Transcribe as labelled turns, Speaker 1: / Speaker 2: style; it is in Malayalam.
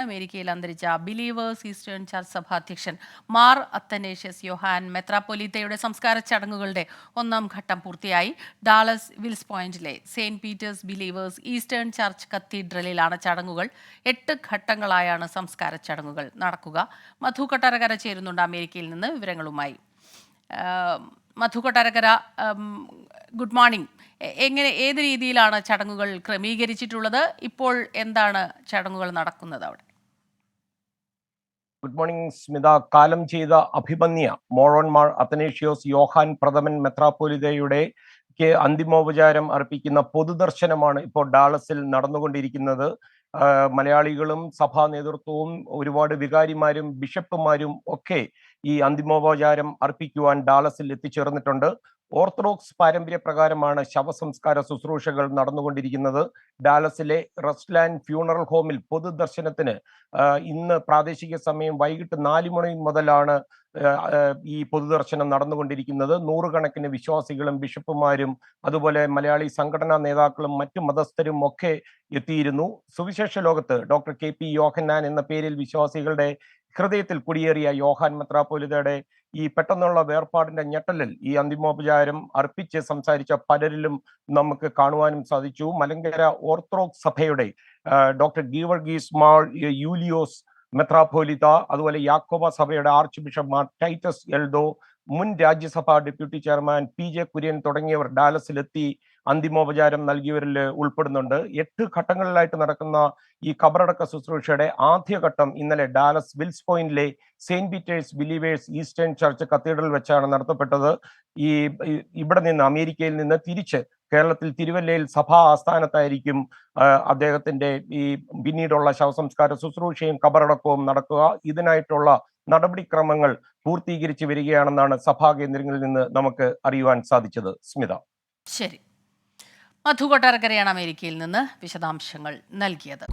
Speaker 1: അമേരിക്കയിൽ അന്തരിച്ച ബിലീവേഴ്സ് ഈസ്റ്റേൺ ചർച്ച് സഭാധ്യക്ഷൻ മാർ അത്തനേഷ്യസ് യോഹാൻ മെത്രാപ്പൊലീത്തയുടെ സംസ്കാര ചടങ്ങുകളുടെ ഒന്നാം ഘട്ടം പൂർത്തിയായി. ഡാളസ് വിൽസ് പോയിന്റിലെ Saint Peter's Believers Eastern Church കത്തീഡ്രലിലാണ് ചടങ്ങുകൾ. 8 ഘട്ടങ്ങളായാണ് സംസ്കാര ചടങ്ങുകൾ നടക്കുക. മധു കൊട്ടാരക്കര ചേരുന്നുണ്ട് അമേരിക്കയിൽ നിന്ന് വിവരങ്ങളുമായി. മധു കൊട്ടാരക്കര, ഗുഡ് മോർണിംഗ്. ഏത് രീതിയിലാണ് ചടങ്ങുകൾ ക്രമീകരിച്ചിട്ടുള്ളത്? ഇപ്പോൾ എന്താണ് ചടങ്ങുകൾ നടക്കുന്നത് അവിടെ?
Speaker 2: Good morning Smitha. കാലം ചെയ്ത അഭിമന്യ മോറോൻമാർ അത്തനേഷ്യോസ് യോഹാൻ പ്രഥമൻ മെത്രാപ്പൊലീത്തയുടെ അന്തിമോപചാരം അർപ്പിക്കുന്ന പൊതുദർശനമാണ് ഇപ്പോൾ ഡാളസിൽ നടന്നുകൊണ്ടിരിക്കുന്നത്. മലയാളികളും സഭാ നേതൃത്വവും ഒരുപാട് വികാരിമാരും ബിഷപ്പുമാരും ഒക്കെ ഈ അന്തിമോപചാരം അർപ്പിക്കുവാൻ ഡാളസിൽ എത്തിച്ചേർന്നിട്ടുണ്ട്. ഓർത്തഡോക്സ് പാരമ്പര്യപ്രകാരമാണ് ശവസംസ്കാര ശുശ്രൂഷകൾ നടന്നുകൊണ്ടിരിക്കുന്നത്. ഡാലസിലെ റെസ്റ്റ്ലാൻഡ് ഫ്യൂണറൽ ഹോമിൽ പൊതുദർശനത്തിന് ഇന്ന് പ്രാദേശിക സമയം വൈകിട്ട് 4 മണി മുതലാണ് ഈ പൊതുദർശനം നടന്നുകൊണ്ടിരിക്കുന്നത്. നൂറുകണക്കിന് വിശ്വാസികളും ബിഷപ്പുമാരും അതുപോലെ മലയാളി സംഘടനാ നേതാക്കളും മറ്റു മതസ്ഥരും ഒക്കെ എത്തിയിരുന്നു. സുവിശേഷ ലോകത്ത് ഡോക്ടർ KP യോഹന്നാൻ എന്ന പേരിൽ വിശ്വാസികളുടെ ഹൃദയത്തിൽ കുടിയേറിയ യോഹാൻ മെത്രാപ്പൊലീത്തയുടെ ഈ പെട്ടെന്നുള്ള വേർപാടിന്റെ ഞെട്ടലിൽ ഈ അന്തിമോപചാരം അർപ്പിച്ച് സംസാരിച്ച പലരിലും നമുക്ക് കാണുവാനും സാധിച്ചു. മലങ്കര ഓർത്തഡോക്സ് സഭയുടെ ഡോക്ടർ ഗീവർഗീസ് മാർ യൂലിയോസ് മെത്രാപ്പൊലീത്ത, അതുപോലെ യാക്കോബ സഭയുടെ arch bishop Mar Titus Eldho, മുൻ രാജ്യസഭാ ഡെപ്യൂട്ടി ചെയർമാൻ PJ കുര്യൻ തുടങ്ങിയവർ ഡാലസിലെത്തി അന്തിമോപചാരം നൽകിയവരിൽ ഉൾപ്പെടുന്നുണ്ട്. 8 ഘട്ടങ്ങളിലായിട്ട് നടക്കുന്ന ഈ ഖബറടക്ക ശുശ്രൂഷയുടെ ആദ്യഘട്ടം ഇന്നലെ ഡാലസ് വിൽസ് പോയിന്റിലെ Saint Peter's Believers Eastern Church Cathedral വെച്ചാണ് നടത്തപ്പെട്ടത്. ഇവിടെ നിന്ന് അമേരിക്കയിൽ നിന്ന് തിരിച്ച് കേരളത്തിൽ തിരുവല്ലയിൽ സഭാ ആസ്ഥാനത്തായിരിക്കും അദ്ദേഹത്തിന്റെ ഈ പിന്നീടുള്ള ശവസംസ്കാര ശുശ്രൂഷയും ഖബറടക്കവും നടക്കുക. ഇതിനായിട്ടുള്ള നടപടിക്രമങ്ങൾ പൂർത്തീകരിച്ചു വരികയാണെന്നാണ് സഭാ കേന്ദ്രങ്ങളിൽ നിന്ന് നമുക്ക് അറിയുവാൻ സാധിച്ചത്. സ്മിത.
Speaker 1: ശരി, മധു കൊട്ടാരക്കരയാണ് അമേരിക്കയിൽ നിന്ന് വിശദാംശങ്ങൾ നൽകിയത്.